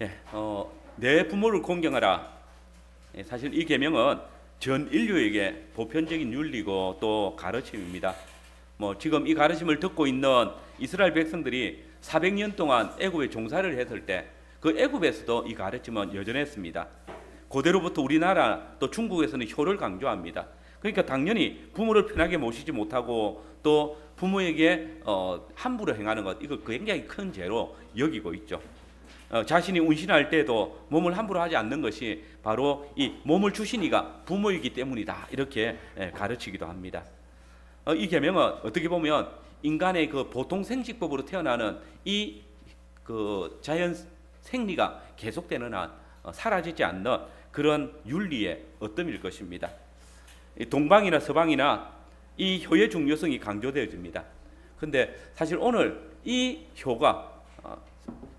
예, 내 부모를 공경하라. 사실 이 계명은 전 인류에게 보편적인 윤리고 또 가르침입니다. 지금 이 가르침을 듣고 있는 이스라엘 백성들이 400년 동안 애굽에 종사를 했을 때 그 애굽에서도 이 가르침은 여전했습니다. 고대로부터 우리나라 또 중국에서는 효를 강조합니다. 그러니까 당연히 부모를 편하게 모시지 못하고 또 부모에게 함부로 행하는 것, 이거 굉장히 큰 죄로 여기고 있죠. 자신이 운신할 때도 몸을 함부로 하지 않는 것이 바로 이 몸을 주신 이가 부모이기 때문이다, 이렇게 가르치기도 합니다. 이 계명은 어떻게 보면 인간의 그 보통 생식법으로 태어나는 이 그 자연 생리가 계속되는 한 사라지지 않는 그런 윤리의 어뜸일 것입니다. 동방이나 서방이나 이 효의 중요성이 강조되어집니다. 근데 사실 오늘 이 효가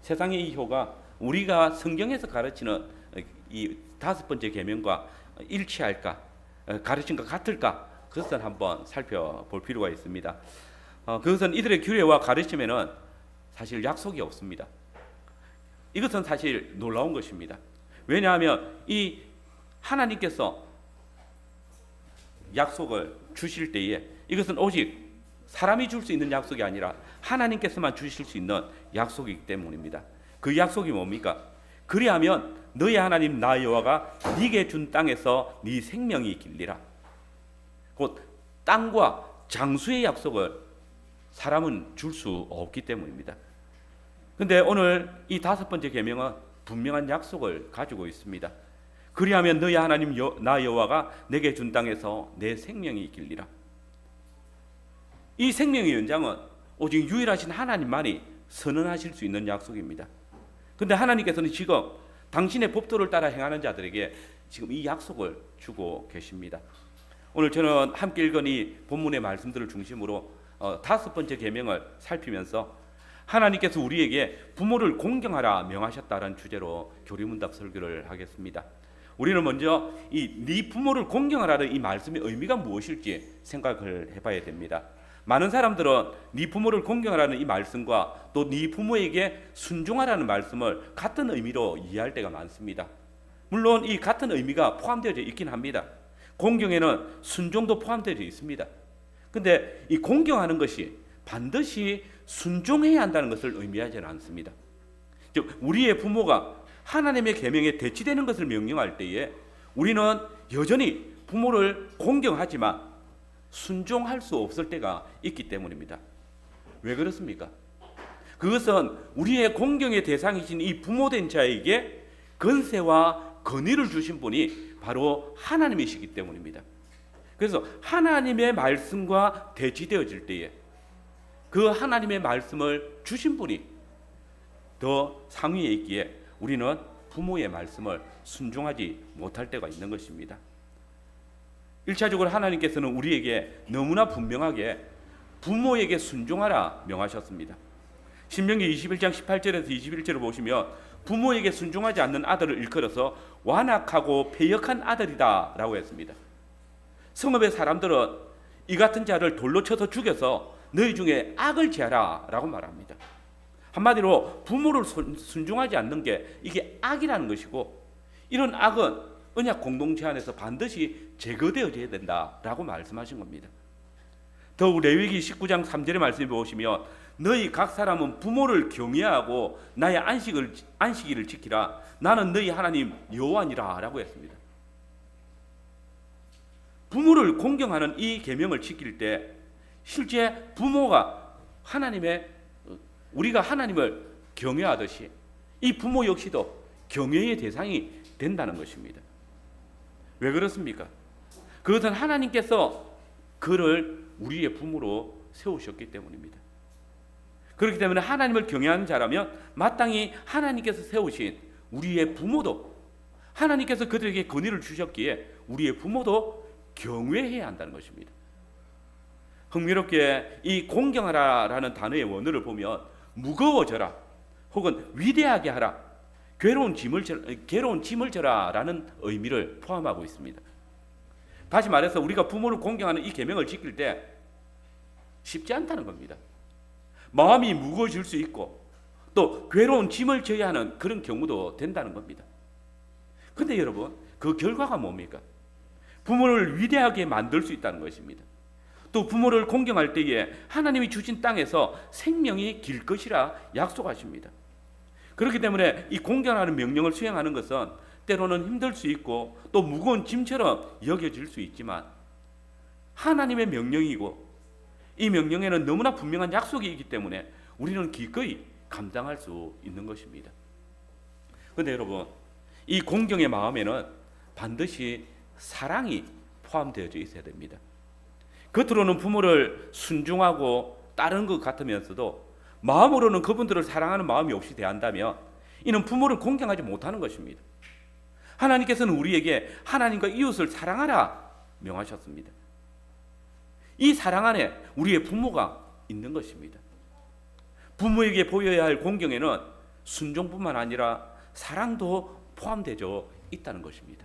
세상의 이 효가 우리가 성경에서 가르치는 이 5번째 계명과 일치할까, 가르침과 같을까, 그것을 한번 살펴볼 필요가 있습니다. 그것은 이들의 규례와 가르침에는 사실 약속이 없습니다. 이것은 사실 놀라운 것입니다. 왜냐하면 이 하나님께서 약속을 주실 때에 이것은 오직 사람이 줄 수 있는 약속이 아니라 하나님께서만 주실 수 있는 약속이기 때문입니다. 그 약속이 뭡니까? 그리하면 너희 하나님 나 여호와가 네게 준 땅에서 네 생명이 길리라. 곧 땅과 장수의 약속을 사람은 줄 수 없기 때문입니다. 근데 오늘 이 5번째 계명은 분명한 약속을 가지고 있습니다. 그리하면 너희 하나님 나 여호와가 내게 준 땅에서 내 생명이 길리라. 이 생명의 연장은 오직 유일하신 하나님만이 선언하실 수 있는 약속입니다. 근데 하나님께서는 지금 당신의 법도를 따라 행하는 자들에게 지금 이 약속을 주고 계십니다. 오늘 저는 함께 읽은 이 본문의 말씀들을 중심으로 5번째 계명을 살피면서 하나님께서 우리에게 부모를 공경하라 명하셨다는 주제로 교리문답 설교를 하겠습니다. 우리는 먼저 이 네 부모를 공경하라는 이 말씀의 의미가 무엇일지 생각을 해봐야 됩니다. 많은 사람들은 네 부모를 공경하라는 이 말씀과 또 네 부모에게 순종하라는 말씀을 같은 의미로 이해할 때가 많습니다. 물론 이 같은 의미가 포함되어 있긴 합니다. 공경에는 순종도 포함되어 있습니다. 근데 이 공경하는 것이 반드시 순종해야 한다는 것을 의미하지는 않습니다. 즉 우리의 부모가 하나님의 계명에 대치되는 것을 명령할 때에 우리는 여전히 부모를 공경하지만 순종할 수 없을 때가 있기 때문입니다. 왜 그렇습니까? 그것은 우리의 공경의 대상이신 이 부모된 자에게 권세와 권위를 주신 분이 바로 하나님이시기 때문입니다. 그래서 하나님의 말씀과 대치되어질 때에 그 하나님의 말씀을 주신 분이 더 상위에 있기에 우리는 부모의 말씀을 순종하지 못할 때가 있는 것입니다. 1차적으로 하나님께서는 우리에게 너무나 분명하게 부모에게 순종하라 명하셨습니다. 신명기 21장 18절에서 21절을 보시면 부모에게 순종하지 않는 아들을 일컬어서 완악하고 패역한 아들이다 라고 했습니다. 성읍의 사람들은 이 같은 자를 돌로 쳐서 죽여서 너희 중에 악을 제하라 라고 말합니다. 한마디로 부모를 순종하지 않는 게 이게 악이라는 것이고, 이런 악은 언약 공동체 안에서 반드시 제거되어져야 된다라고 말씀하신 겁니다. 더욱 레위기 19장 3절의 말씀을 보시면 너희 각 사람은 부모를 경외하고 나의 안식일을 지키라. 나는 너희 하나님 여호와니라 라고 했습니다. 부모를 공경하는 이 계명을 지킬 때 실제 부모가 우리가 하나님을 경외하듯이 이 부모 역시도 경외의 대상이 된다는 것입니다. 왜 그렇습니까? 그것은 하나님께서 그를 우리의 부모로 세우셨기 때문입니다. 그렇기 때문에 하나님을 경외하는 자라면 마땅히 하나님께서 세우신 우리의 부모도, 하나님께서 그들에게 권위를 주셨기에 우리의 부모도 경외해야 한다는 것입니다. 흥미롭게 이 공경하라라는 단어의 원어를 보면 무거워져라 혹은 위대하게 하라, 괴로운 짐을 져라라는 의미를 포함하고 있습니다. 다시 말해서 우리가 부모를 공경하는 이 계명을 지킬 때 쉽지 않다는 겁니다. 마음이 무거워질 수 있고 또 괴로운 짐을 져야 하는 그런 경우도 된다는 겁니다. 근데 여러분, 그 결과가 뭡니까? 부모를 위대하게 만들 수 있다는 것입니다. 또 부모를 공경할 때에 하나님이 주신 땅에서 생명이 길 것이라 약속하십니다. 그렇기 때문에 이 공경하는 명령을 수행하는 것은 때로는 힘들 수 있고 또 무거운 짐처럼 여겨질 수 있지만 하나님의 명령이고 이 명령에는 너무나 분명한 약속이 있기 때문에 우리는 기꺼이 감당할 수 있는 것입니다. 그런데 여러분, 이 공경의 마음에는 반드시 사랑이 포함되어져 있어야 됩니다. 겉으로는 부모를 순종하고 따르는 것 같으면서도 마음으로는 그분들을 사랑하는 마음이 없이 대한다면 이는 부모를 공경하지 못하는 것입니다. 하나님께서는 우리에게 하나님과 이웃을 사랑하라 명하셨습니다. 이 사랑 안에 우리의 부모가 있는 것입니다. 부모에게 보여야 할 공경에는 순종뿐만 아니라 사랑도 포함되어 있다는 것입니다.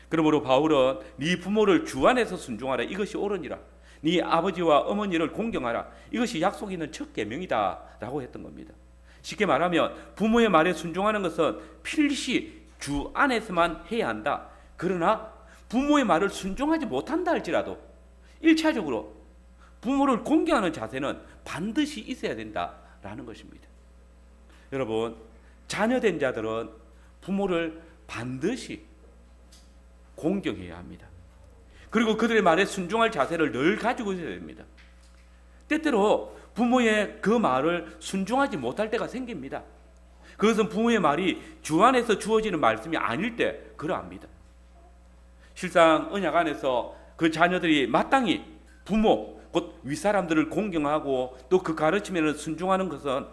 그러므로 바울은 네 부모를 주 안에서 순종하라 이것이 옳으니라. 네 아버지와 어머니를 공경하라 이것이 약속 있는 첫 계명이다 라고 했던 겁니다. 쉽게 말하면 부모의 말에 순종하는 것은 필시 주 안에서만 해야 한다. 그러나 부모의 말을 순종하지 못한다 할지라도 1차적으로 부모를 공경하는 자세는 반드시 있어야 된다라는 것입니다. 여러분, 자녀된 자들은 부모를 반드시 공경해야 합니다. 그리고 그들의 말에 순종할 자세를 늘 가지고 있어야 됩니다. 때때로 부모의 그 말을 순종하지 못할 때가 생깁니다. 그것은 부모의 말이 주 안에서 주어지는 말씀이 아닐 때 그러합니다. 실상 언약 안에서 그 자녀들이 마땅히 부모 곧 윗사람들을 공경하고 또 그 가르침에는 순종하는 것은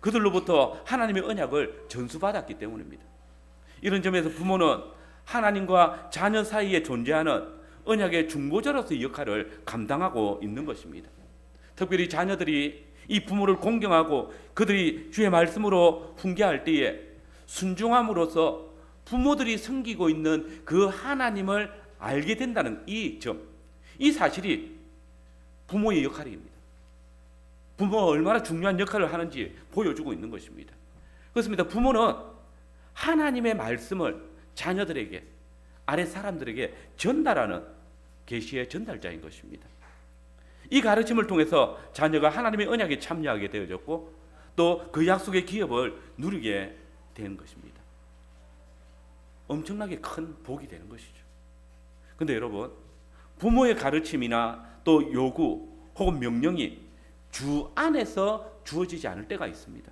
그들로부터 하나님의 언약을 전수받았기 때문입니다. 이런 점에서 부모는 하나님과 자녀 사이에 존재하는 언약의 중보자로서의 역할을 감당하고 있는 것입니다. 특별히 자녀들이 이 부모를 공경하고 그들이 주의 말씀으로 훈계할 때에 순종함으로써 부모들이 섬기고 있는 그 하나님을 알게 된다는 이 점, 이 사실이 부모의 역할입니다. 부모가 얼마나 중요한 역할을 하는지 보여주고 있는 것입니다. 그렇습니다. 부모는 하나님의 말씀을 자녀들에게, 아래 사람들에게 전달하는 계시의 전달자인 것입니다. 이 가르침을 통해서 자녀가 하나님의 언약에 참여하게 되어졌고 또 그 약속의 기업을 누리게 된 것입니다. 엄청나게 큰 복이 되는 것이죠. 그런데 여러분, 부모의 가르침이나 또 요구 혹은 명령이 주 안에서 주어지지 않을 때가 있습니다.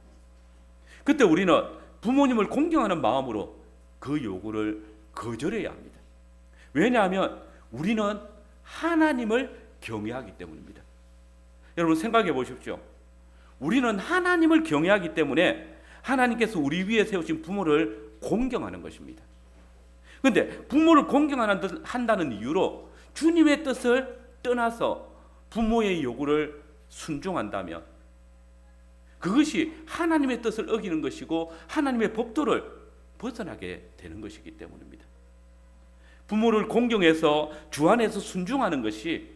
그때 우리는 부모님을 공경하는 마음으로 그 요구를 거절해야 합니다. 왜냐하면 우리는 하나님을 경외하기 때문입니다. 여러분 생각해 보십시오. 우리는 하나님을 경외하기 때문에 하나님께서 우리 위에 세우신 부모를 공경하는 것입니다. 그런데 부모를 공경한다는 이유로 주님의 뜻을 떠나서 부모의 요구를 순종한다면 그것이 하나님의 뜻을 어기는 것이고 하나님의 법도를 벗어나게 되는 것이기 때문입니다. 부모를 공경해서 주 안에서 순종하는 것이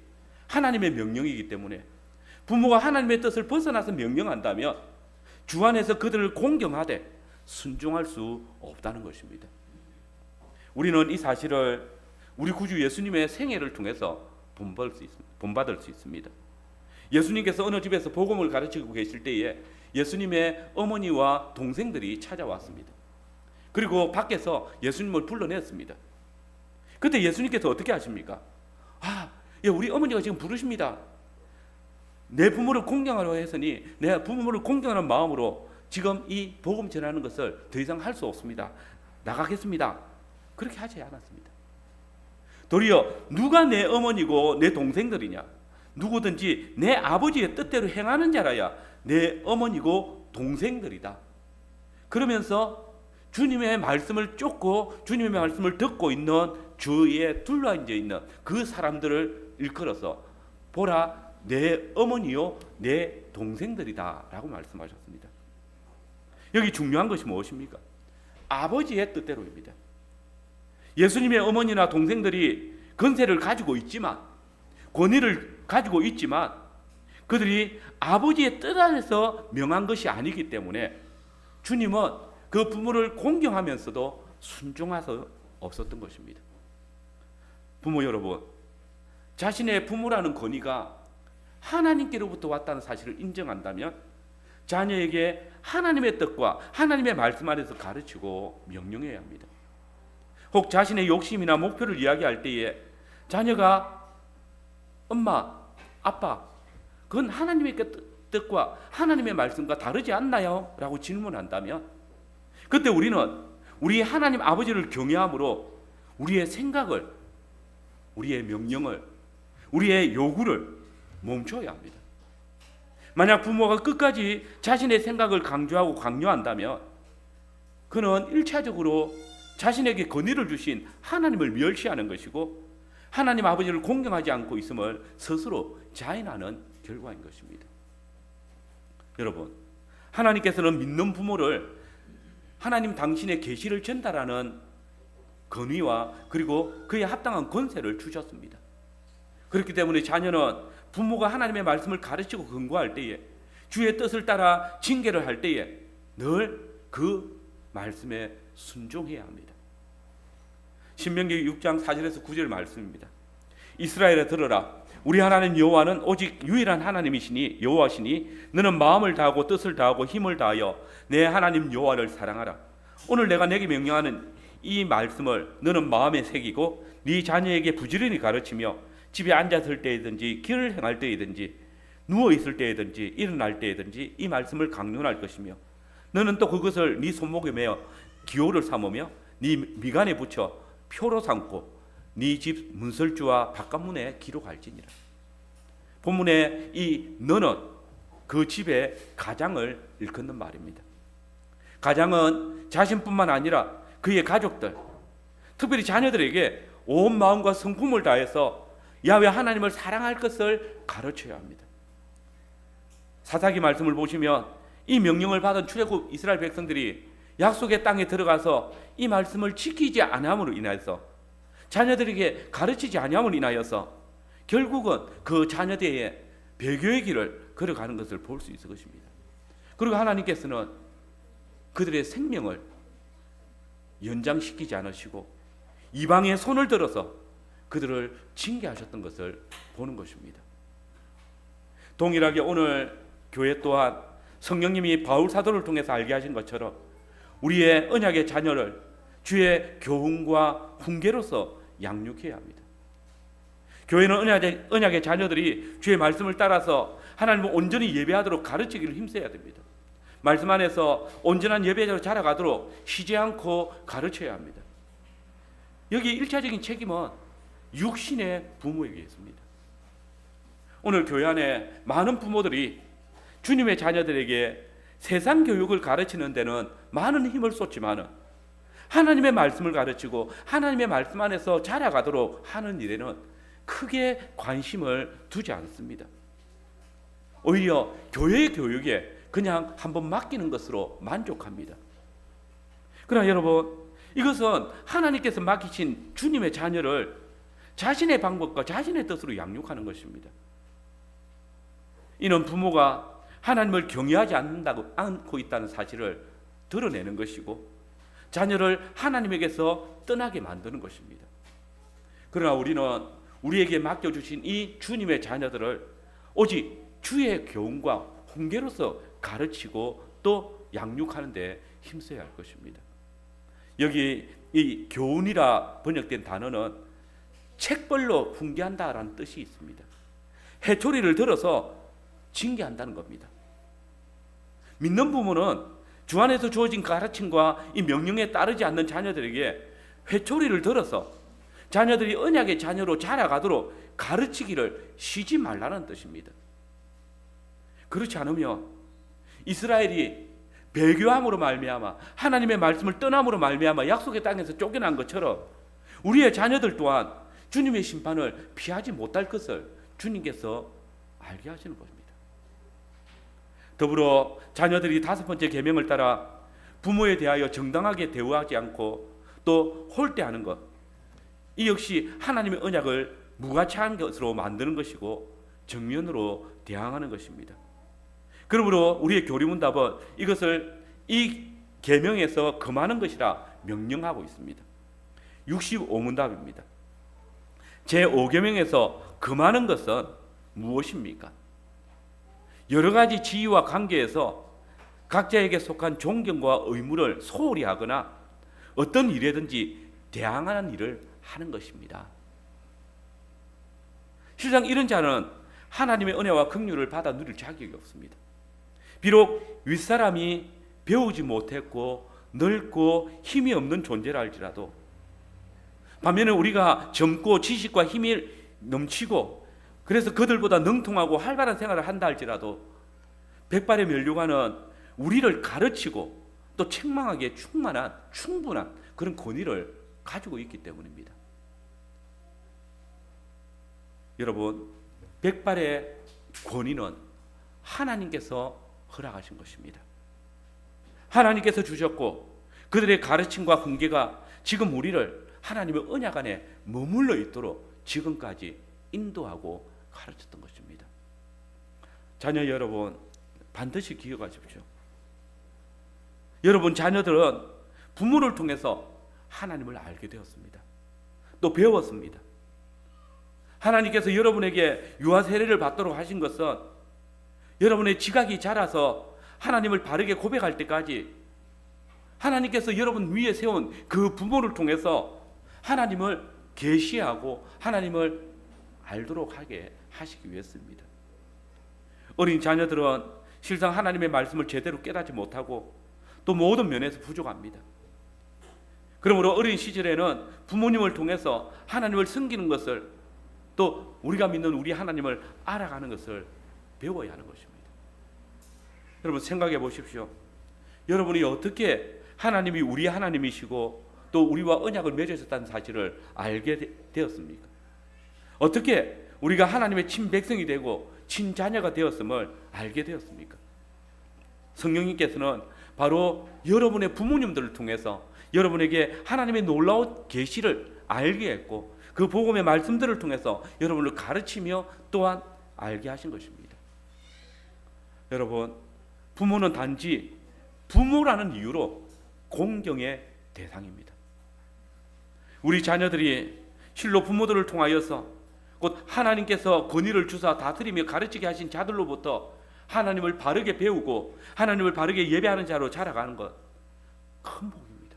하나님의 명령이기 때문에 부모가 하나님의 뜻을 벗어나서 명령한다면 주 안에서 그들을 공경하되 순종할 수 없다는 것입니다. 우리는 이 사실을 우리 구주 예수님의 생애를 통해서 본받을 수 있습니다. 예수님께서 어느 집에서 복음을 가르치고 계실 때에 예수님의 어머니와 동생들이 찾아왔습니다. 그리고 밖에서 예수님을 불러냈습니다. 그때 예수님께서 어떻게 하십니까? 우리 어머니가 지금 부르십니다. 내 부모를 공경하려 했으니 내 부모를 공경하는 마음으로 지금 이 복음 전하는 것을 더 이상 할 수 없습니다. 나가겠습니다. 그렇게 하지 않았습니다. 도리어 누가 내 어머니고 내 동생들이냐? 누구든지 내 아버지의 뜻대로 행하는 자라야 내 어머니고 동생들이다. 그러면서 주님의 말씀을 쫓고 주님의 말씀을 듣고 있는 주위에 둘러앉아 있는 그 사람들을 일컬어서 보라 내 어머니요 내 동생들이다 라고 말씀하셨습니다. 여기 중요한 것이 무엇입니까? 아버지의 뜻대로입니다. 예수님의 어머니나 동생들이 권세를 가지고 있지만 권위를 가지고 있지만 그들이 아버지의 뜻 안에서 명한 것이 아니기 때문에 주님은 그 부모를 공경하면서도 순종할 수 없었던 것입니다. 부모 여러분, 자신의 부모라는 권위가 하나님께로부터 왔다는 사실을 인정한다면 자녀에게 하나님의 뜻과 하나님의 말씀 안에서 가르치고 명령해야 합니다. 혹 자신의 욕심이나 목표를 이야기할 때에 자녀가 엄마, 아빠, 그건 하나님의 뜻과 하나님의 말씀과 다르지 않나요? 라고 질문한다면 그때 우리는 우리 하나님 아버지를 경외함으로 우리의 생각을, 우리의 명령을, 우리의 요구를 멈춰야 합니다. 만약 부모가 끝까지 자신의 생각을 강조하고 강요한다면 그는 1차적으로 자신에게 권위를 주신 하나님을 멸시하는 것이고 하나님 아버지를 공경하지 않고 있음을 스스로 자인하는 결과인 것입니다. 여러분, 하나님께서는 믿는 부모를 하나님 당신의 계시를 전달하는 권위와 그리고 그에 합당한 권세를 주셨습니다. 그렇기 때문에 자녀는 부모가 하나님의 말씀을 가르치고 권고할 때에 주의 뜻을 따라 징계를 할 때에 늘 그 말씀에 순종해야 합니다. 신명기 6장 4절에서 9절 말씀입니다. 이스라엘아 들으라, 우리 하나님 여호와는 오직 유일한 하나님이시니 여호와시니 너는 마음을 다하고 뜻을 다하고 힘을 다하여 내 하나님 여호와를 사랑하라. 오늘 내가 내게 명령하는 이 말씀을 너는 마음에 새기고 네 자녀에게 부지런히 가르치며 집에 앉았을 때이든지 길을 행할 때이든지 누워 있을 때이든지 일어날 때이든지 이 말씀을 강론할 것이며 너는 또 그것을 네 손목에 매어 기호를 삼으며 네 미간에 붙여 표로 삼고 네 집 문설주와 바깥문에 기록할지니라. 본문에 이 너는 그 집의 가장을 일컫는 말입니다. 가장은 자신뿐만 아니라 그의 가족들, 특별히 자녀들에게 온 마음과 성품을 다해서 야훼 하나님을 사랑할 것을 가르쳐야 합니다. 사사기 말씀을 보시면 이 명령을 받은 출애굽 이스라엘 백성들이 약속의 땅에 들어가서 이 말씀을 지키지 아니함으로 인하여서 자녀들에게 가르치지 아니함으로 인하여서 결국은 그 자녀들의 배교의 길을 걸어가는 것을 볼 수 있을 것입니다. 그리고 하나님께서는 그들의 생명을 연장시키지 않으시고 이방의 손을 들어서 그들을 징계하셨던 것을 보는 것입니다. 동일하게 오늘 교회 또한 성령님이 바울 사도를 통해서 알게 하신 것처럼 우리의 언약의 자녀를 주의 교훈과 훈계로서 양육해야 합니다. 교회는 언약의 자녀들이 주의 말씀을 따라서 하나님을 온전히 예배하도록 가르치기를 힘써야 됩니다. 말씀 안에서 온전한 예배자로 자라가도록 쉬지 않고 가르쳐야 합니다. 여기 1차적인 책임은 육신의 부모에게 있습니다. 오늘 교회 안에 많은 부모들이 주님의 자녀들에게 세상 교육을 가르치는 데는 많은 힘을 쏟지만은 하나님의 말씀을 가르치고 하나님의 말씀 안에서 자라가도록 하는 일에는 크게 관심을 두지 않습니다. 오히려 교회의 교육에 그냥 한번 맡기는 것으로 만족합니다. 그러나 여러분, 이것은 하나님께서 맡기신 주님의 자녀를 자신의 방법과 자신의 뜻으로 양육하는 것입니다. 이는 부모가 하나님을 경외하지 않고 있다는 사실을 드러내는 것이고 자녀를 하나님에게서 떠나게 만드는 것입니다. 그러나 우리는 우리에게 맡겨주신 이 주님의 자녀들을 오직 주의 교훈과 훈계로서 가르치고 또 양육하는 데 힘써야 할 것입니다. 여기 이 교훈이라 번역된 단어는 책벌로 훈계한다라는 뜻이 있습니다. 해초리를 들어서 징계한다는 겁니다. 믿는 부모는 주 안에서 주어진 가르침과 이 명령에 따르지 않는 자녀들에게 회초리를 들어서 자녀들이 언약의 자녀로 자라가도록 가르치기를 쉬지 말라는 뜻입니다. 그렇지 않으면 이스라엘이 배교함으로 말미암아 하나님의 말씀을 떠남으로 말미암아 약속의 땅에서 쫓겨난 것처럼 우리의 자녀들 또한 주님의 심판을 피하지 못할 것을 주님께서 알게 하시는 것입니다. 더불어 자녀들이 5번째 계명을 따라 부모에 대하여 정당하게 대우하지 않고 또 홀대하는 것, 이 역시 하나님의 언약을 무가치한 것으로 만드는 것이고 정면으로 대항하는 것입니다. 그러므로 우리의 교리문답은 이것을 이 계명에서 금하는 것이라 명령하고 있습니다. 65문답입니다. 제5계명에서 금하는 것은 무엇입니까? 여러 가지 지위와 관계에서 각자에게 속한 존경과 의무를 소홀히 하거나 어떤 일에든지 대항하는 일을 하는 것입니다. 실상 이런 자는 하나님의 은혜와 긍휼을 받아 누릴 자격이 없습니다. 비록 윗사람이 배우지 못했고 넓고 힘이 없는 존재라 할지라도, 반면에 우리가 젊고 지식과 힘이 넘치고 그래서 그들보다 능통하고 활발한 생활을 한다 할지라도 백발의 면류관은 우리를 가르치고 또 책망하기에 충분한 그런 권위를 가지고 있기 때문입니다. 여러분, 백발의 권위는 하나님께서 허락하신 것입니다. 하나님께서 주셨고 그들의 가르침과 훈계가 지금 우리를 하나님의 언약 안에 머물러 있도록 지금까지 인도하고 가르쳤던 것입니다. 자녀 여러분, 반드시 기억하십시오. 여러분 자녀들은 부모를 통해서 하나님을 알게 되었습니다. 또 배웠습니다. 하나님께서 여러분에게 유아 세례를 받도록 하신 것은 여러분의 지각이 자라서 하나님을 바르게 고백할 때까지 하나님께서 여러분 위에 세운 그 부모를 통해서 하나님을 계시하고 하나님을 알도록 하게 하시기 위해서입니다. 어린 자녀들은 실상 하나님의 말씀을 제대로 깨닫지 못하고 또 모든 면에서 부족합니다. 그러므로 어린 시절에는 부모님을 통해서 하나님을 섬기는 것을, 또 우리가 믿는 우리 하나님을 알아가는 것을 배워야 하는 것입니다. 여러분 생각해 보십시오. 여러분이 어떻게 하나님이 우리 하나님이시고 또 우리와 언약을 맺으셨다는 사실을 알게 되었습니까? 어떻게 우리가 하나님의 친백성이 되고 친자녀가 되었음을 알게 되었습니까? 성령님께서는 바로 여러분의 부모님들을 통해서 여러분에게 하나님의 놀라운 계시를 알게 했고 그 복음의 말씀들을 통해서 여러분을 가르치며 또한 알게 하신 것입니다. 여러분, 부모는 단지 부모라는 이유로 공경의 대상입니다. 우리 자녀들이 실로 부모들을 통하여서 곧 하나님께서 권위를 주사 다스리며 가르치게 하신 자들로부터 하나님을 바르게 배우고 하나님을 바르게 예배하는 자로 자라가는 것, 큰 복입니다.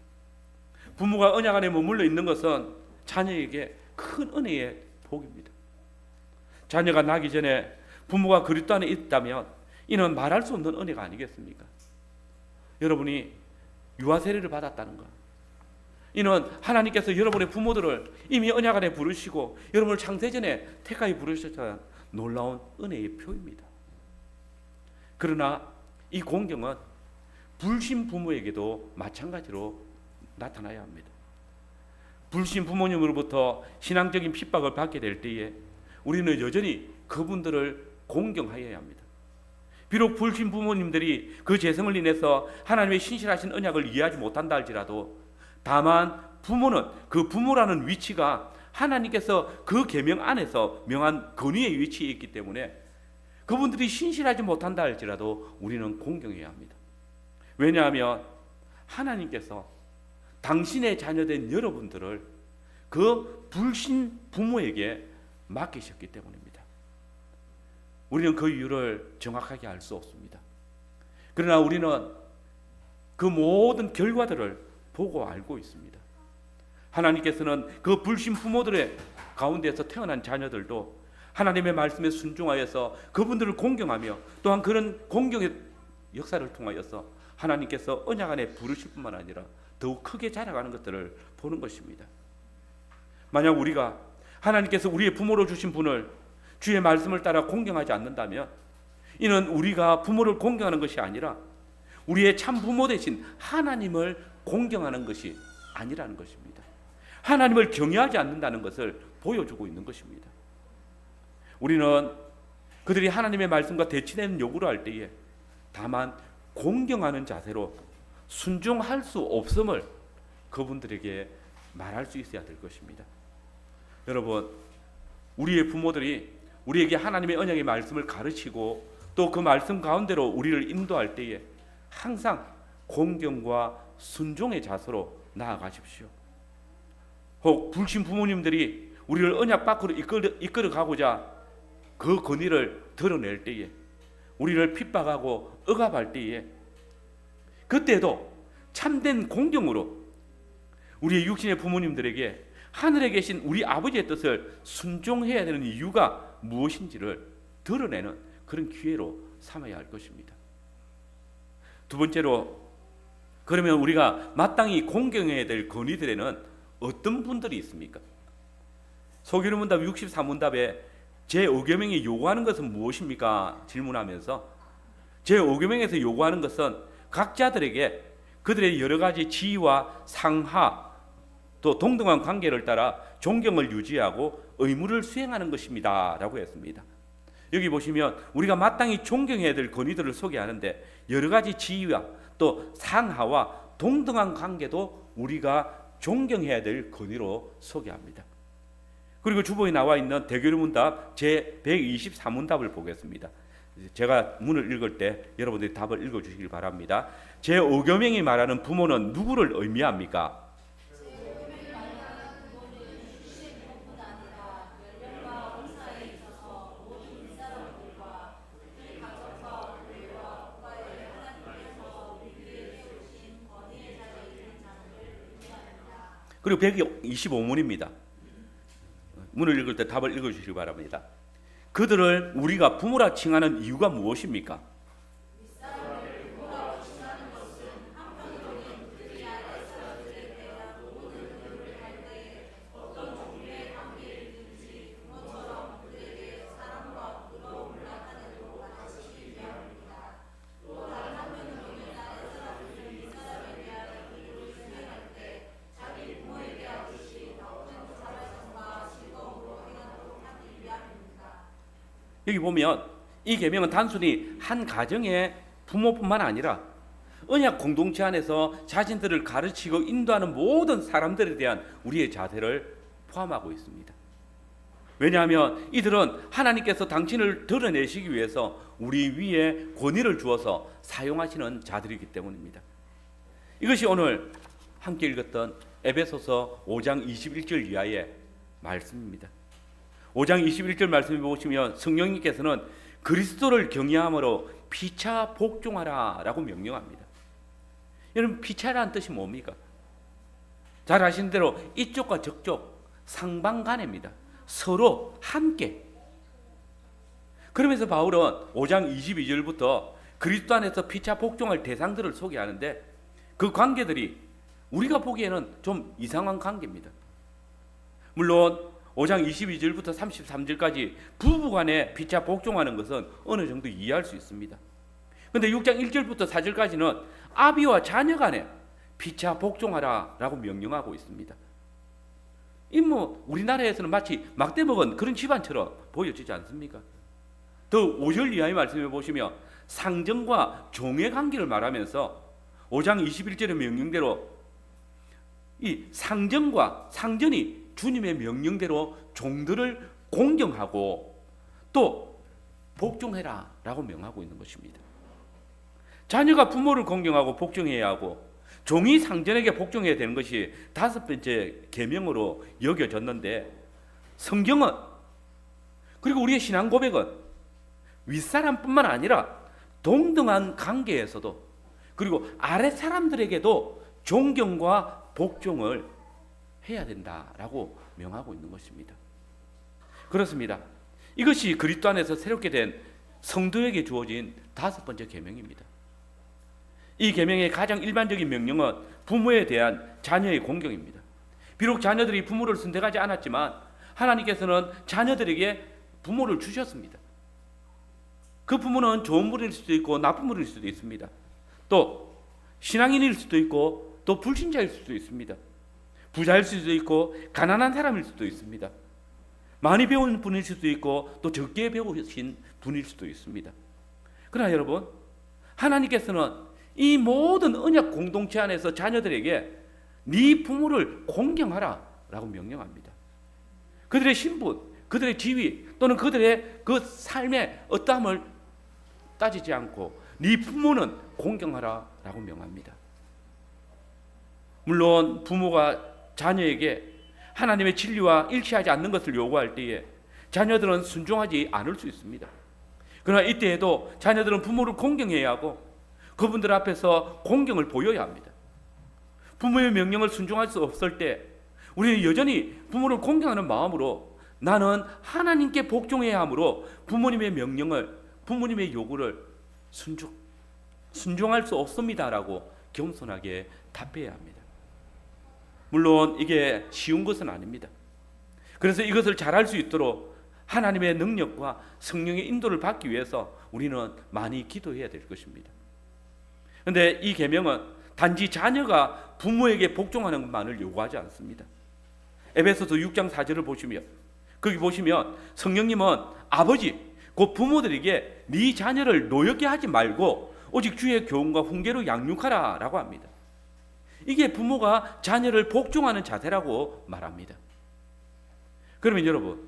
부모가 언약 안에 머물러 있는 것은 자녀에게 큰 은혜의 복입니다. 자녀가 나기 전에 부모가 그리스도 안에 있다면 이는 말할 수 없는 은혜가 아니겠습니까? 여러분이 유아 세례를 받았다는 것, 이는 하나님께서 여러분의 부모들을 이미 언약 안에 부르시고 여러분을 창세전에 택하여 부르셨다는 놀라운 은혜의 표입니다. 그러나 이 공경은 불신 부모에게도 마찬가지로 나타나야 합니다. 불신 부모님으로부터 신앙적인 핍박을 받게 될 때에 우리는 여전히 그분들을 공경하여야 합니다. 비록 불신 부모님들이 그 재성을 인해서 하나님의 신실하신 언약을 이해하지 못한다 할지라도, 다만 부모는 그 부모라는 위치가 하나님께서 그 계명 안에서 명한 권위의 위치에 있기 때문에 그분들이 신실하지 못한다 할지라도 우리는 공경해야 합니다. 왜냐하면 하나님께서 당신의 자녀된 여러분들을 그 불신 부모에게 맡기셨기 때문입니다. 우리는 그 이유를 정확하게 알 수 없습니다. 그러나 우리는 그 모든 결과들을 보고 알고 있습니다. 하나님께서는 그 불신 부모들의 가운데서 태어난 자녀들도 하나님의 말씀에 순종하여서 그분들을 공경하며 또한 그런 공경의 역사를 통하여서 하나님께서 언약 안에 부르실 뿐만 아니라 더욱 크게 자라가는 것들을 보는 것입니다. 만약 우리가 하나님께서 우리의 부모로 주신 분을 주의 말씀을 따라 공경하지 않는다면 이는 우리가 부모를 공경하는 것이 아니라 우리의 참 부모 대신 하나님을 공경하는 것이 아니라는 것입니다. 하나님을 경외하지 않는다는 것을 보여주고 있는 것입니다. 우리는 그들이 하나님의 말씀과 대치되는 요구를 할 때에 다만 공경하는 자세로 순종할 수 없음을 그분들에게 말할 수 있어야 될 것입니다. 여러분, 우리의 부모들이 우리에게 하나님의 언약의 말씀을 가르치고 또 그 말씀 가운데로 우리를 인도할 때에 항상 공경과 순종의 자세로 나아가십시오. 혹 불신 부모님들이 우리를 언약 밖으로 이끌어 가고자 그 권위를 드러낼 때에, 우리를 핍박하고 억압할 때에, 그때도 참된 공경으로 우리의 육신의 부모님들에게 하늘에 계신 우리 아버지의 뜻을 순종해야 되는 이유가 무엇인지를 드러내는 그런 기회로 삼아야 할 것입니다. 두 번째로, 그러면 우리가 마땅히 공경해야 될 권위들에는 어떤 분들이 있습니까? 소규문답 64문답에 제5계명이 요구하는 것은 무엇입니까? 질문하면서 제5계명에서 요구하는 것은 각자들에게 그들의 여러 가지 지위와 상하 또 동등한 관계를 따라 존경을 유지하고 의무를 수행하는 것입니다 라고 했습니다. 여기 보시면 우리가 마땅히 존경해야 될 권위들을 소개하는데 여러 가지 지위와 또 상하와 동등한 관계도 우리가 존경해야 될 권위로 소개합니다. 그리고 주보에 나와 있는 대결문답 제124문답을 보겠습니다. 제가 문을 읽을 때 여러분들이 답을 읽어주시길 바랍니다. 제5계명이 말하는 부모는 누구를 의미합니까? 그리고 125문입니다. 문을 읽을 때 답을 읽어주시기 바랍니다. 그들을 우리가 부모라 칭하는 이유가 무엇입니까? 여기 보면 이 계명은 단순히 한 가정의 부모뿐만 아니라 언약 공동체 안에서 자신들을 가르치고 인도하는 모든 사람들에 대한 우리의 자세를 포함하고 있습니다. 왜냐하면 이들은 하나님께서 당신을 드러내시기 위해서 우리 위에 권위를 주어서 사용하시는 자들이기 때문입니다. 이것이 오늘 함께 읽었던 에베소서 5장 21절 이하의 말씀입니다. 5장 21절 말씀을 보시면 성령님께서는 그리스도를 경외함으로 피차 복종하라 라고 명령합니다. 여러분, 피차라는 뜻이 뭡니까? 잘 아시는 대로 이쪽과 저쪽 상방간입니다. 서로 함께. 그러면서 바울은 5장 22절부터 그리스도 안에서 피차 복종할 대상들을 소개하는데 그 관계들이 우리가 보기에는 좀 이상한 관계입니다. 물론 5장 22절부터 33절까지 부부간에 피차 복종하는 것은 어느 정도 이해할 수 있습니다. 그런데 6장 1절부터 4절까지는 아비와 자녀 간에 피차 복종하라 라고 명령하고 있습니다. 이 우리나라에서는 마치 막대 먹은 그런 집안처럼 보여지지 않습니까? 더 5절 이하의 말씀을 보시면 상전과 종의 관계를 말하면서 5장 21절의 명령대로 이 상전이 주님의 명령대로 종들을 공경하고 또 복종해라 라고 명하고 있는 것입니다. 자녀가 부모를 공경하고 복종해야 하고 종이 상전에게 복종해야 되는 것이 5번째 계명으로 여겨졌는데, 성경은 그리고 우리의 신앙 고백은 윗사람뿐만 아니라 동등한 관계에서도 그리고 아랫 사람들에게도 존경과 복종을 해야 된다라고 명하고 있는 것입니다. 그렇습니다. 이것이 그리스도 안에서 새롭게 된 성도에게 주어진 5번째 계명입니다. 이 계명의 가장 일반적인 명령은 부모에 대한 자녀의 공경입니다. 비록 자녀들이 부모를 선택하지 않았지만 하나님께서는 자녀들에게 부모를 주셨습니다. 그 부모는 좋은 분일 수도 있고 나쁜 분일 수도 있습니다. 또 신앙인일 수도 있고 또 불신자일 수도 있습니다. 부자일 수도 있고 가난한 사람일 수도 있습니다. 많이 배운 분일 수도 있고 또 적게 배우신 분일 수도 있습니다. 그러나 여러분, 하나님께서는 이 모든 언약 공동체 안에서 자녀들에게 네 부모를 공경하라 라고 명령합니다. 그들의 신분, 그들의 지위 또는 그들의 그 삶의 어떠함을 따지지 않고 네 부모는 공경하라라고 명합니다. 물론 부모가 자녀에게 하나님의 진리와 일치하지 않는 것을 요구할 때에 자녀들은 순종하지 않을 수 있습니다. 그러나 이때에도 자녀들은 부모를 공경해야 하고 그분들 앞에서 공경을 보여야 합니다. 부모의 명령을 순종할 수 없을 때 우리는 여전히 부모를 공경하는 마음으로 나는 하나님께 복종해야 하므로 부모님의 명령을, 부모님의 요구를 순종할 수 없습니다라고 겸손하게 답해야 합니다. 물론 이게 쉬운 것은 아닙니다. 그래서 이것을 잘할 수 있도록 하나님의 능력과 성령의 인도를 받기 위해서 우리는 많이 기도해야 될 것입니다. 그런데 이 계명은 단지 자녀가 부모에게 복종하는 것만을 요구하지 않습니다. 에베소서 6장 4절을 보시면 거기 보시면 성령님은 아버지 곧 부모들에게 네 자녀를 노엽게 하지 말고 오직 주의 교훈과 훈계로 양육하라 라고 합니다. 이게 부모가 자녀를 복종하는 자세라고 말합니다. 그러면 여러분,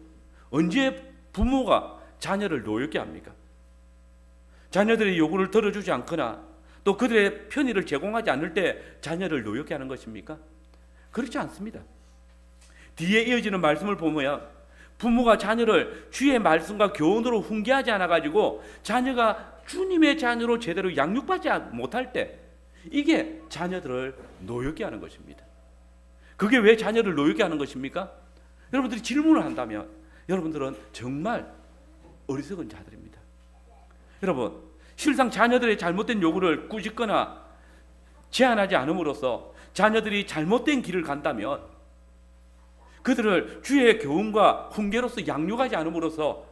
언제 부모가 자녀를 노엽게 합니까? 자녀들의 요구를 들어주지 않거나 또 그들의 편의를 제공하지 않을 때 자녀를 노엽게 하는 것입니까? 그렇지 않습니다. 뒤에 이어지는 말씀을 보면 부모가 자녀를 주의 말씀과 교훈으로 훈계하지 않아가지고 자녀가 주님의 자녀로 제대로 양육받지 못할 때 이게 자녀들을 노엽게 하는 것입니다. 그게 왜 자녀를 노엽게 하는 것입니까? 여러분들이 질문을 한다면 여러분들은 정말 어리석은 자들입니다. 여러분, 실상 자녀들의 잘못된 요구를 꾸짖거나 제한하지 않음으로써 자녀들이 잘못된 길을 간다면 그들을 주의 교훈과 훈계로서 양육하지 않음으로써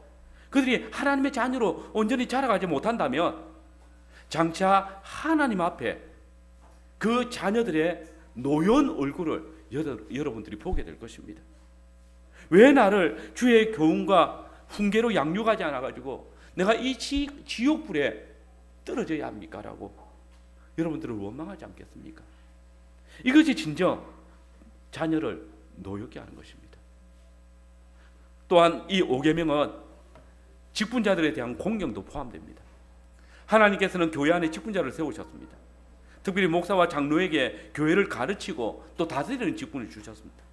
그들이 하나님의 자녀로 온전히 자라가지 못한다면 장차 하나님 앞에 그 자녀들의 노여운 얼굴을 여러분들이 보게 될 것입니다. 왜 나를 주의 교훈과 훈계로 양육하지 않아가지고 내가 이 지옥불에 떨어져야 합니까? 라고 여러분들은 원망하지 않겠습니까? 이것이 진정 자녀를 노엽게 하는 것입니다. 또한 이 5계명은 직분자들에 대한 공경도 포함됩니다. 하나님께서는 교회 안에 직분자를 세우셨습니다. 특별히 목사와 장로에게 교회를 가르치고 또 다스리는 직분을 주셨습니다.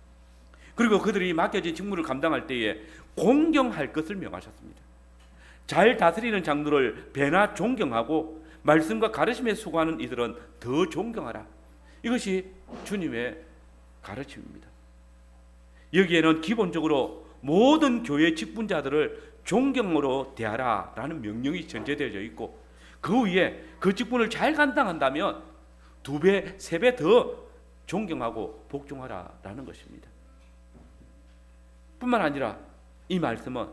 그리고 그들이 맡겨진 직무를 감당할 때에 공경할 것을 명하셨습니다. 잘 다스리는 장로를 배나 존경하고 말씀과 가르침에 수고하는 이들은 더 존경하라. 이것이 주님의 가르침입니다. 여기에는 기본적으로 모든 교회 직분자들을 존경으로 대하라라는 명령이 전제되어 있고 그 위에 그 직분을 잘 감당한다면 2배, 3배 더 존경하고 복종하라라는 것입니다. 뿐만 아니라 이 말씀은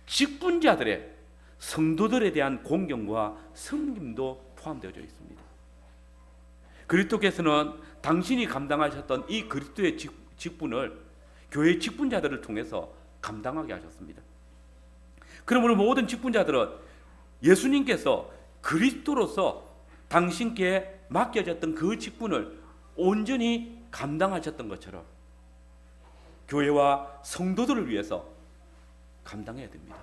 직분자들의 성도들에 대한 공경과 섬김도 포함되어 있습니다. 그리스도께서는 당신이 감당하셨던 이 그리스도의 직분을 교회 직분자들을 통해서 감당하게 하셨습니다. 그러므로 모든 직분자들은 예수님께서 그리스도로서 당신께 맡겨졌던 그 직분을 온전히 감당하셨던 것처럼 교회와 성도들을 위해서 감당해야 됩니다.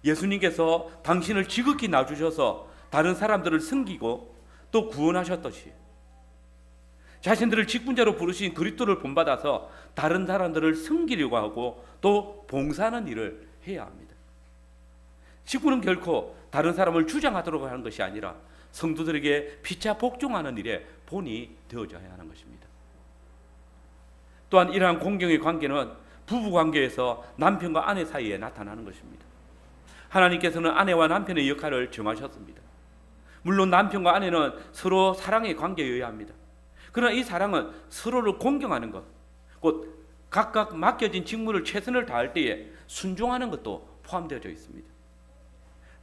예수님께서 당신을 지극히 놔주셔서 다른 사람들을 섬기고 또 구원하셨듯이 자신들을 직분자로 부르신 그리스도를 본받아서 다른 사람들을 섬기려고 하고 또 봉사하는 일을 해야 합니다. 직분은 결코 다른 사람을 주장하도록 하는 것이 아니라 성도들에게 피차 복종하는 일에 본이 되어져야 하는 것입니다. 또한 이러한 공경의 관계는 부부 관계에서 남편과 아내 사이에 나타나는 것입니다. 하나님께서는 아내와 남편의 역할을 정하셨습니다. 물론 남편과 아내는 서로 사랑의 관계여야 합니다. 그러나 이 사랑은 서로를 공경하는 것, 곧 각각 맡겨진 직무를 최선을 다할 때에 순종하는 것도 포함되어 있습니다.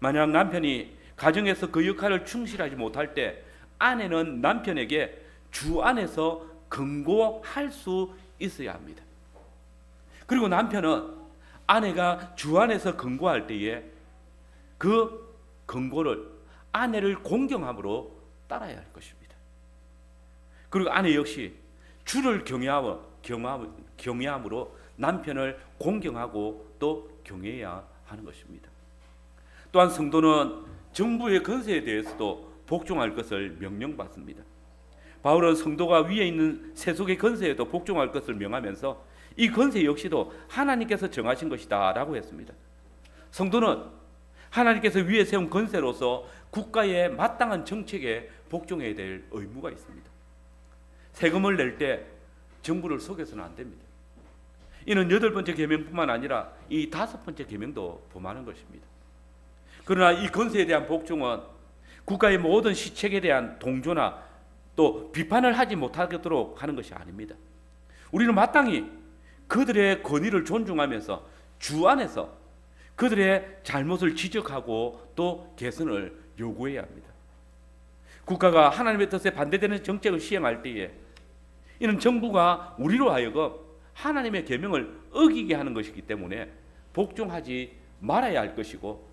만약 남편이 가정에서 그 역할을 충실하지 못할 때 아내는 남편에게 주 안에서 권고할 수 있어야 합니다. 그리고 남편은 아내가 주 안에서 권고할 때에 그 권고를 아내를 공경함으로 따라야 할 것입니다. 그리고 아내 역시 주를 경외함으로 남편을 공경하고 또 경외해야 하는 것입니다. 또한 성도는 정부의 권세에 대해서도 복종할 것을 명령받습니다. 바울은 성도가 위에 있는 세속의 권세에도 복종할 것을 명하면서 이 권세 역시도 하나님께서 정하신 것이다 라고 했습니다. 성도는 하나님께서 위에 세운 권세로서 국가의 마땅한 정책에 복종해야 될 의무가 있습니다. 세금을 낼 때 정부를 속여서는 안 됩니다. 이는 8번째 계명뿐만 아니라 이 5번째 계명도 범하는 것입니다. 그러나 이 권세에 대한 복종은 국가의 모든 시책에 대한 동조나 또 비판을 하지 못하도록 하는 것이 아닙니다. 우리는 마땅히 그들의 권위를 존중하면서 주 안에서 그들의 잘못을 지적하고 또 개선을 요구해야 합니다. 국가가 하나님의 뜻에 반대되는 정책을 시행할 때에 이는 정부가 우리로 하여금 하나님의 계명을 어기게 하는 것이기 때문에 복종하지 말아야 할 것이고,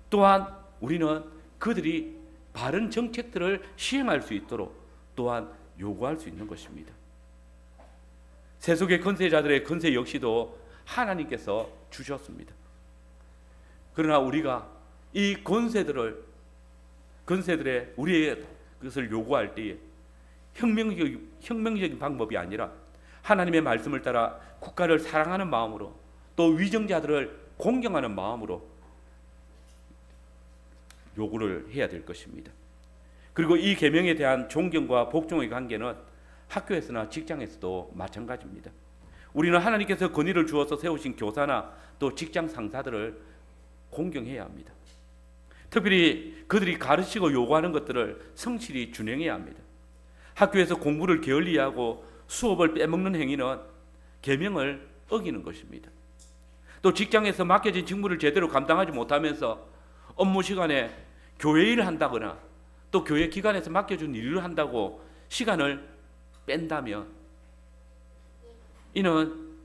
또한 우리는 그들이 바른 정책들을 시행할 수 있도록 또한 요구할 수 있는 것입니다. 세속의 권세자들의 권세 역시도 하나님께서 주셨습니다. 그러나 우리가 이 권세들의 우리의 것을 요구할 때에 혁명적인 방법이 아니라 하나님의 말씀을 따라 국가를 사랑하는 마음으로 또 위정자들을 공경하는 마음으로 요구를 해야 될 것입니다. 그리고 이 계명에 대한 존경과 복종의 관계는 학교에서나 직장에서도 마찬가지입니다. 우리는 하나님께서 권위를 주어서 세우신 교사나 또 직장 상사들을 공경해야 합니다. 특별히 그들이 가르치고 요구하는 것들을 성실히 준행해야 합니다. 학교에서 공부를 게을리하고 수업을 빼먹는 행위는 계명을 어기는 것입니다. 또 직장에서 맡겨진 직무를 제대로 감당하지 못하면서 업무 시간에 교회 일을 한다거나 또 교회 기관에서 맡겨준 일을 한다고 시간을 뺀다면 이는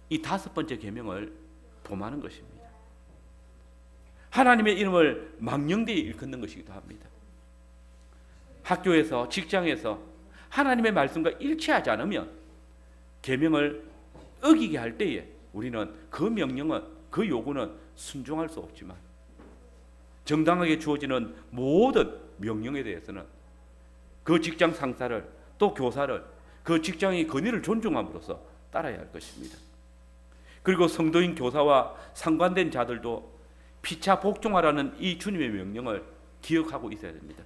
이 5번째 계명을 범하는 것입니다. 하나님의 이름을 망령되이 일컫는 것이기도 합니다. 학교에서 직장에서 하나님의 말씀과 일치하지 않으면 계명을 어기게 할 때에 우리는 그 명령은 그 요구는 순종할 수 없지만 정당하게 주어지는 모든 명령에 대해서는 그 직장 상사를 또 교사를 그 직장의 권위를 존중함으로써 따라야 할 것입니다. 그리고 성도인 교사와 상관된 자들도 피차 복종하라는 이 주님의 명령을 기억하고 있어야 됩니다.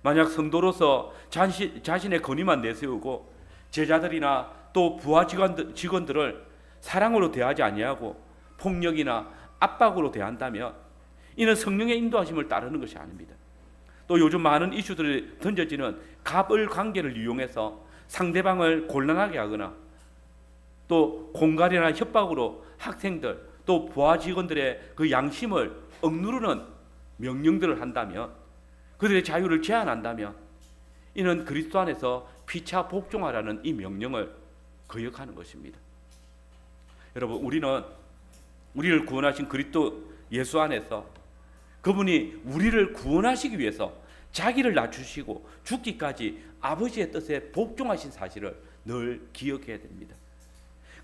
만약 성도로서 자신의 권위만 내세우고 제자들이나 또 부하 직원들을 사랑으로 대하지 아니하고 폭력이나 압박으로 대한다면 이는 성령의 인도하심을 따르는 것이 아닙니다. 또 요즘 많은 이슈들이 던져지는 갑을 관계를 이용해서 상대방을 곤란하게 하거나 또 공갈이나 협박으로 학생들 또 부하 직원들의 그 양심을 억누르는 명령들을 한다면, 그들의 자유를 제한한다면 이는 그리스도 안에서 피차 복종하라는 이 명령을 거역하는 것입니다. 여러분, 우리를 구원하신 그리스도 예수 안에서 그분이 우리를 구원하시기 위해서 자기를 낮추시고 죽기까지 아버지의 뜻에 복종하신 사실을 늘 기억해야 됩니다.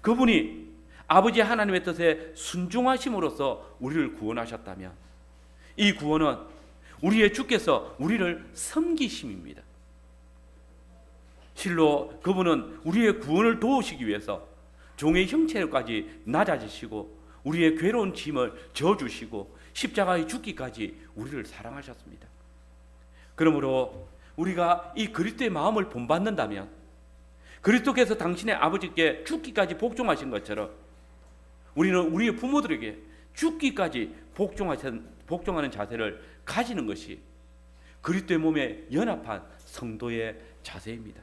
그분이 아버지 하나님의 뜻에 순종하심으로써 우리를 구원하셨다면 이 구원은 우리의 주께서 우리를 섬기심입니다. 실로 그분은 우리의 구원을 도우시기 위해서 종의 형체까지 낮아지시고 우리의 괴로운 짐을 져주시고 십자가에 죽기까지 우리를 사랑하셨습니다. 그러므로 우리가 이 그리스도의 마음을 본받는다면 그리스도께서 당신의 아버지께 죽기까지 복종하신 것처럼 우리는 우리의 부모들에게 죽기까지 복종하는 자세를 가지는 것이 그리스도의 몸에 연합한 성도의 자세입니다.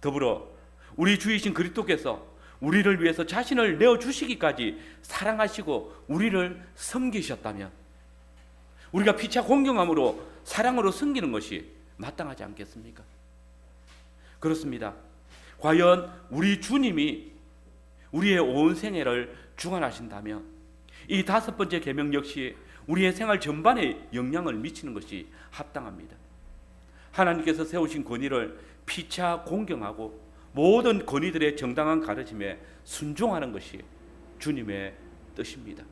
더불어 우리 주이신 그리스도께서 우리를 위해서 자신을 내어주시기까지 사랑하시고 우리를 섬기셨다면 우리가 피차 공경함으로 사랑으로 섬기는 것이 마땅하지 않겠습니까? 그렇습니다. 과연 우리 주님이 우리의 온 생애를 주관하신다면 이 5번째 계명 역시 우리의 생활 전반에 영향을 미치는 것이 합당합니다. 하나님께서 세우신 권위를 피차 공경하고 모든 권위들의 정당한 가르침에 순종하는 것이 주님의 뜻입니다.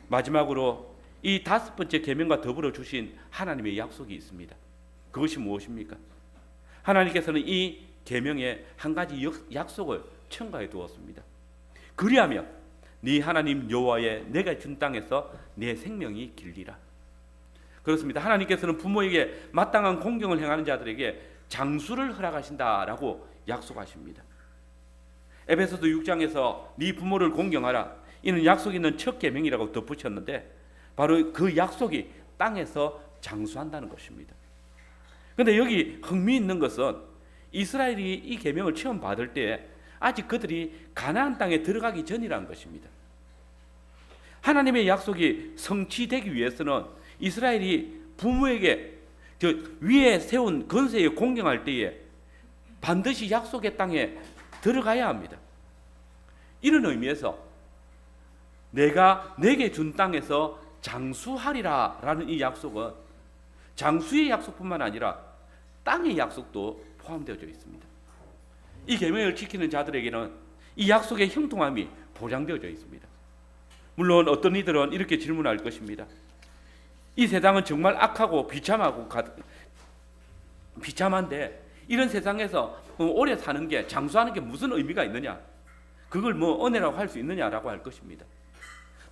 마지막으로 이 5번째 계명과 더불어 주신 하나님의 약속이 있습니다. 그것이 무엇입니까? 하나님께서는 이 계명에 한 가지 약속을 첨가해 두었습니다. 그리하면 네 하나님 여호와의 내가 준 땅에서 내 생명이 길리라. 그렇습니다. 하나님께서는 부모에게 마땅한 공경을 행하는 자들에게 장수를 허락하신다라고 약속하십니다. 에베소서 6장에서 네 부모를 공경하라. 이는 약속 있는 첫 계명이라고 덧붙였는데 바로 그 약속이 땅에서 장수한다는 것입니다. 그런데 여기 흥미있는 것은 이스라엘이 이 계명을 처음 받을 때 아직 그들이 가나안 땅에 들어가기 전이라는 것입니다. 하나님의 약속이 성취되기 위해서는 이스라엘이 부모에게 저 위에 세운 건세에 공경할 때에 반드시 약속의 땅에 들어가야 합니다. 이런 의미에서 내가 내게 준 땅에서 장수하리라 라는 이 약속은 장수의 약속뿐만 아니라 땅의 약속도 포함되어 있습니다. 이 계명을 지키는 자들에게는 이 약속의 형통함이 보장되어 있습니다. 물론 어떤 이들은 이렇게 질문할 것입니다. 이 세상은 정말 악하고 비참한데 이런 세상에서 오래 사는 게 장수하는 게 무슨 의미가 있느냐? 그걸 뭐 은혜라고 할 수 있느냐라고 할 것입니다.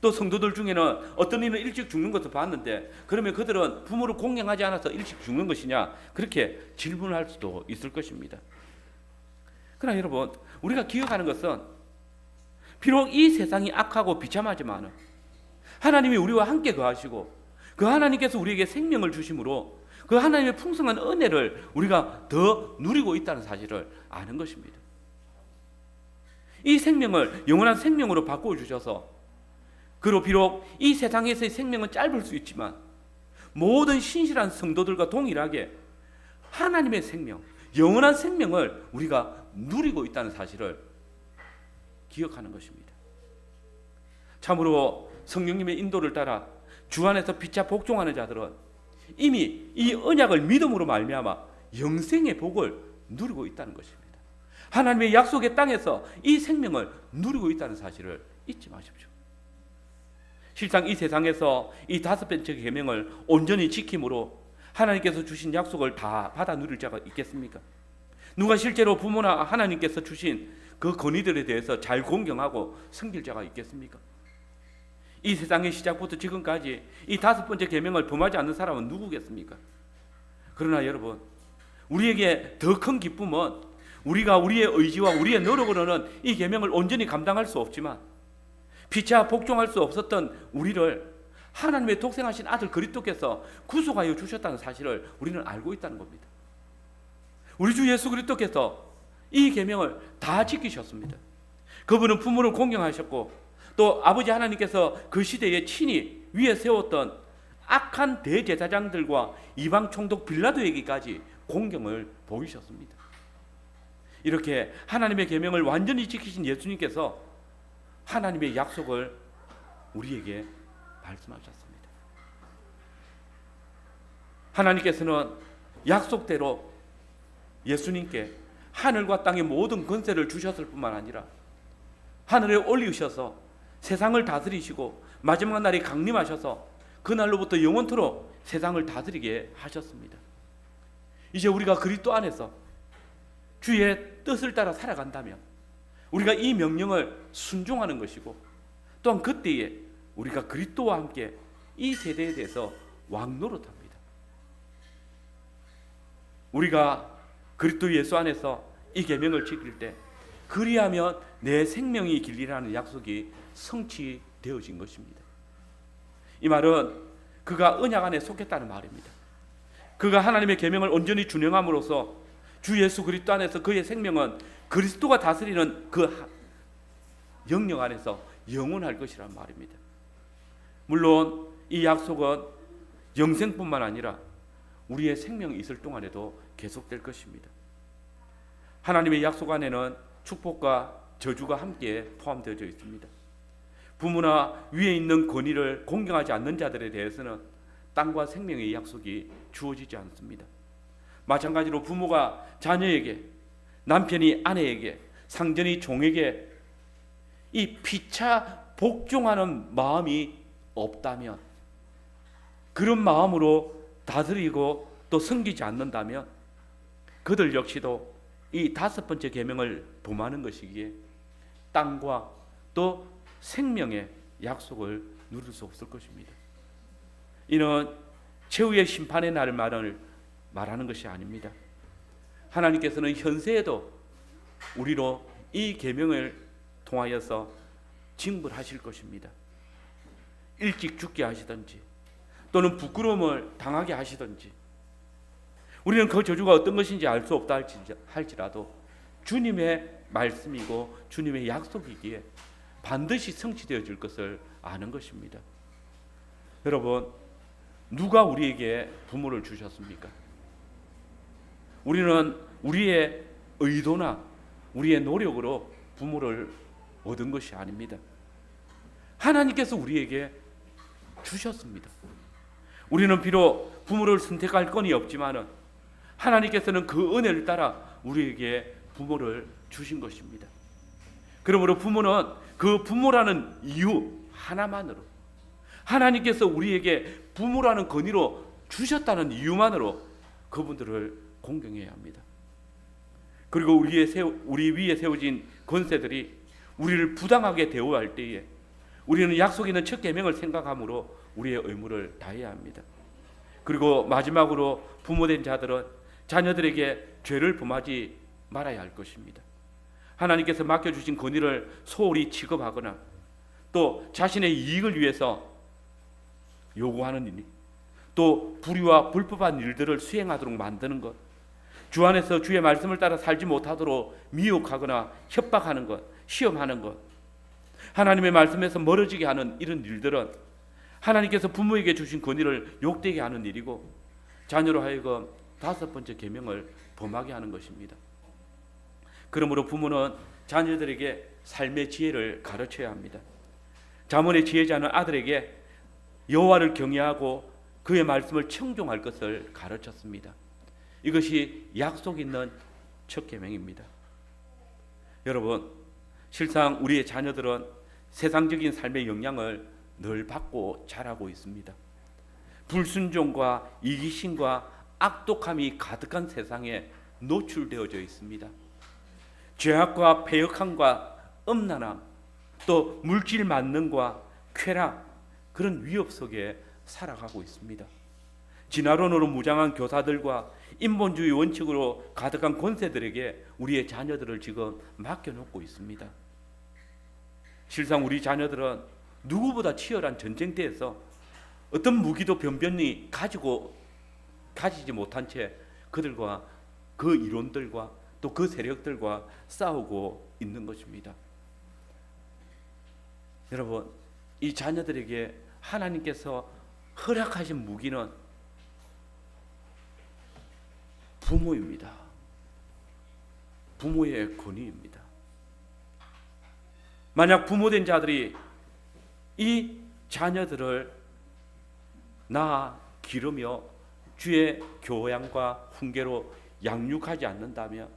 또 성도들 중에는 어떤 이는 일찍 죽는 것을 봤는데 그러면 그들은 부모를 공경하지 않아서 일찍 죽는 것이냐? 그렇게 질문할 수도 있을 것입니다. 그러나 여러분, 우리가 기억하는 것은 비록 이 세상이 악하고 비참하지만 하나님이 우리와 함께 거하시고 그 하나님께서 우리에게 생명을 주심으로 그 하나님의 풍성한 은혜를 우리가 더 누리고 있다는 사실을 아는 것입니다. 이 생명을 영원한 생명으로 바꾸어 주셔서 그로 비록 이 세상에서의 생명은 짧을 수 있지만 모든 신실한 성도들과 동일하게 하나님의 생명, 영원한 생명을 우리가 누리고 있다는 사실을 기억하는 것입니다. 참으로 성령님의 인도를 따라 주 안에서 피차 복종하는 자들은 이미 이 언약을 믿음으로 말미암아 영생의 복을 누리고 있다는 것입니다. 하나님의 약속의 땅에서 이 생명을 누리고 있다는 사실을 잊지 마십시오. 실상 이 세상에서 이 5번째 계명을 온전히 지킴으로 하나님께서 주신 약속을 다 받아 누릴 자가 있겠습니까? 누가 실제로 부모나 하나님께서 주신 그 권위들에 대해서 잘 공경하고 섬길 자가 있겠습니까? 이 세상의 시작부터 지금까지 이 5번째 계명을 범하지 않는 사람은 누구겠습니까? 그러나 여러분, 우리에게 더 큰 기쁨은 우리가 우리의 의지와 우리의 노력으로는 이 계명을 온전히 감당할 수 없지만 피차 복종할 수 없었던 우리를 하나님의 독생하신 아들 그리스도께서 구속하여 주셨다는 사실을 우리는 알고 있다는 겁니다. 우리 주 예수 그리스도께서 이 계명을 다 지키셨습니다. 그분은 부모를 공경하셨고 또 아버지 하나님께서 그 시대에 친히 위에 세웠던 악한 대제사장들과 이방 총독 빌라도에게까지 공경을 보이셨습니다. 이렇게 하나님의 계명을 완전히 지키신 예수님께서 하나님의 약속을 우리에게 말씀하셨습니다. 하나님께서는 약속대로 예수님께 하늘과 땅의 모든 권세를 주셨을 뿐만 아니라 하늘에 올리셔서 세상을 다스리시고 마지막 날에 강림하셔서 그날로부터 영원토록 세상을 다스리게 하셨습니다. 이제 우리가 그리스도 안에서 주의 뜻을 따라 살아간다면 우리가 이 명령을 순종하는 것이고 또한 그때에 우리가 그리스도와 함께 이 세대에 대해서 왕노릇합니다. 우리가 그리스도 예수 안에서 이 계명을 지킬 때 그리하면 내 생명이 길리라는 약속이 성취되어진 것입니다. 이 말은 그가 언약 안에 속했다는 말입니다. 그가 하나님의 계명을 온전히 준행함으로써 주 예수 그리스도 안에서 그의 생명은 그리스도가 다스리는 그 영역 안에서 영원할 것이란 말입니다. 물론 이 약속은 영생뿐만 아니라 우리의 생명이 있을 동안에도 계속될 것입니다. 하나님의 약속 안에는 축복과 저주가 함께 포함되어 있습니다. 부모나 위에 있는 권위를 공경하지 않는 자들에 대해서는 땅과 생명의 약속이 주어지지 않습니다. 마찬가지로 부모가 자녀에게 남편이 아내에게, 상전이 종에게 이 피차 복종하는 마음이 없다면, 그런 마음으로 다스리고 또 섬기지 않는다면 그들 역시도 이 5번째 계명을 범하는 것이기에 땅과 또 생명의 약속을 누릴 수 없을 것입니다. 이는 최후의 심판의 날을 말하는 것이 아닙니다. 하나님께서는 현세에도 우리로 이 계명을 통하여서 징벌하실 것입니다. 일찍 죽게 하시든지 또는 부끄러움을 당하게 하시든지, 우리는 그 저주가 어떤 것인지 알 수 없다 할지라도 주님의 말씀이고 주님의 약속이기에 반드시 성취되어질 것을 아는 것입니다. 여러분, 누가 우리에게 부모를 주셨습니까? 우리는 우리의 의도나 우리의 노력으로 부모를 얻은 것이 아닙니다. 하나님께서 우리에게 주셨습니다. 우리는 비록 부모를 선택할 건이 없지만 하나님께서는 그 은혜를 따라 우리에게 부모를 주신 것입니다. 그러므로 부모는 그 부모라는 이유 하나만으로, 하나님께서 우리에게 부모라는 권위로 주셨다는 이유만으로 그분들을 공경해야 합니다. 그리고 우리 위에 세워진 권세들이 우리를 부당하게 대우할 때에 우리는 약속 있는 첫 계명을 생각함으로 우리의 의무를 다해야 합니다. 그리고 마지막으로 부모된 자들은 자녀들에게 죄를 범하지 말아야 할 것입니다. 하나님께서 맡겨주신 권위를 소홀히 취급하거나 또 자신의 이익을 위해서 요구하는 일, 또 불의와 불법한 일들을 수행하도록 만드는 것, 주 안에서 주의 말씀을 따라 살지 못하도록 미혹하거나 협박하는 것, 시험하는 것, 하나님의 말씀에서 멀어지게 하는 이런 일들은 하나님께서 부모에게 주신 권위를 욕되게 하는 일이고 자녀로 하여금 5번째 계명을 범하게 하는 것입니다. 그러므로 부모는 자녀들에게 삶의 지혜를 가르쳐야 합니다. 잠언의 지혜자는 아들에게 여호와를 경외하고 그의 말씀을 청종할 것을 가르쳤습니다. 이것이 약속 있는 첫 계명입니다. 여러분, 실상 우리의 자녀들은 세상적인 삶의 영향을 늘 받고 자라고 있습니다. 불순종과 이기심과 악독함이 가득한 세상에 노출되어져 있습니다. 죄악과 패역함과 음란함, 또 물질 만능과 쾌락, 그런 위협 속에 살아가고 있습니다. 진화론으로 무장한 교사들과 인본주의 원칙으로 가득한 권세들에게 우리의 자녀들을 지금 맡겨놓고 있습니다. 실상 우리 자녀들은 누구보다 치열한 전쟁터에서 어떤 무기도 변변히 가지지 못한 채 그들과 그 이론들과 또 그 세력들과 싸우고 있는 것입니다. 여러분, 이 자녀들에게 하나님께서 허락하신 무기는 부모입니다. 부모의 권위입니다. 만약 부모된 자들이 이 자녀들을 낳아 기르며 주의 교양과 훈계로 양육하지 않는다면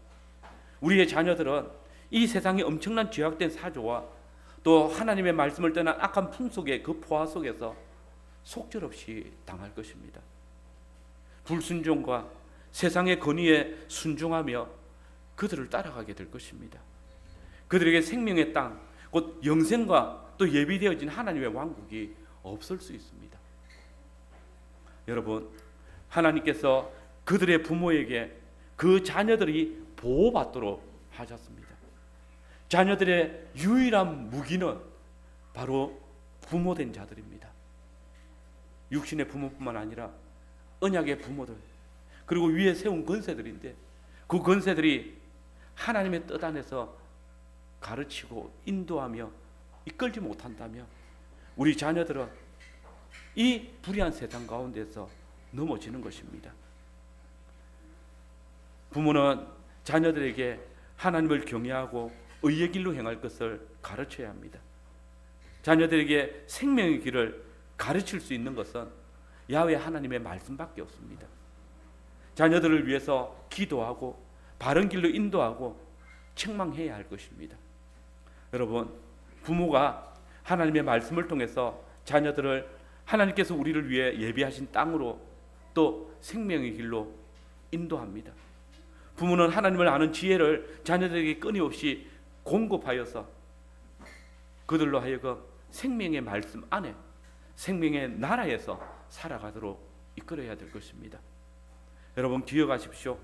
우리의 자녀들은 이 세상의 엄청난 죄악된 사조와 또 하나님의 말씀을 떠난 악한 풍속의 그 포화 속에서 속절없이 당할 것입니다. 불순종과 세상의 권위에 순종하며 그들을 따라가게 될 것입니다. 그들에게 생명의 땅, 곧 영생과 또 예비되어진 하나님의 왕국이 없을 수 있습니다. 여러분, 하나님께서 그들의 부모에게 그 자녀들이 보호받도록 하셨습니다. 자녀들의 유일한 무기는 바로 부모된 자들입니다. 육신의 부모뿐만 아니라 언약의 부모들, 그리고 위에 세운 권세들인데 그 권세들이 하나님의 뜻 안에서 가르치고 인도하며 이끌지 못한다면 우리 자녀들은 이 불의한 세상 가운데서 넘어지는 것입니다. 부모는 자녀들에게 하나님을 경외하고 의의 길로 행할 것을 가르쳐야 합니다. 자녀들에게 생명의 길을 가르칠 수 있는 것은 야훼 하나님의 말씀밖에 없습니다. 자녀들을 위해서 기도하고 바른 길로 인도하고 책망해야 할 것입니다. 여러분, 부모가 하나님의 말씀을 통해서 자녀들을 하나님께서 우리를 위해 예비하신 땅으로 또 생명의 길로 인도합니다. 부모는 하나님을 아는 지혜를 자녀들에게 끊임없이 공급하여서 그들로 하여금 생명의 말씀 안에 생명의 나라에서 살아가도록 이끌어야 될 것입니다. 여러분 기억하십시오.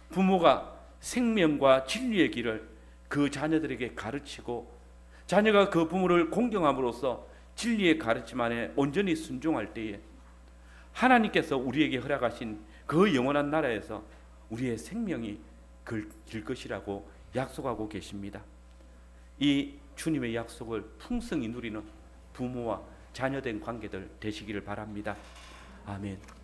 부모가 생명과 진리의 길을 그 자녀들에게 가르치고 자녀가 그 부모를 공경함으로써 진리의 가르침 안에 온전히 순종할 때에 하나님께서 우리에게 허락하신 그 영원한 나라에서 우리의 생명이 길 것이라고 약속하고 계십니다. 이 주님의 약속을 풍성히 누리는 부모와 자녀된 관계들 되시기를 바랍니다. 아멘.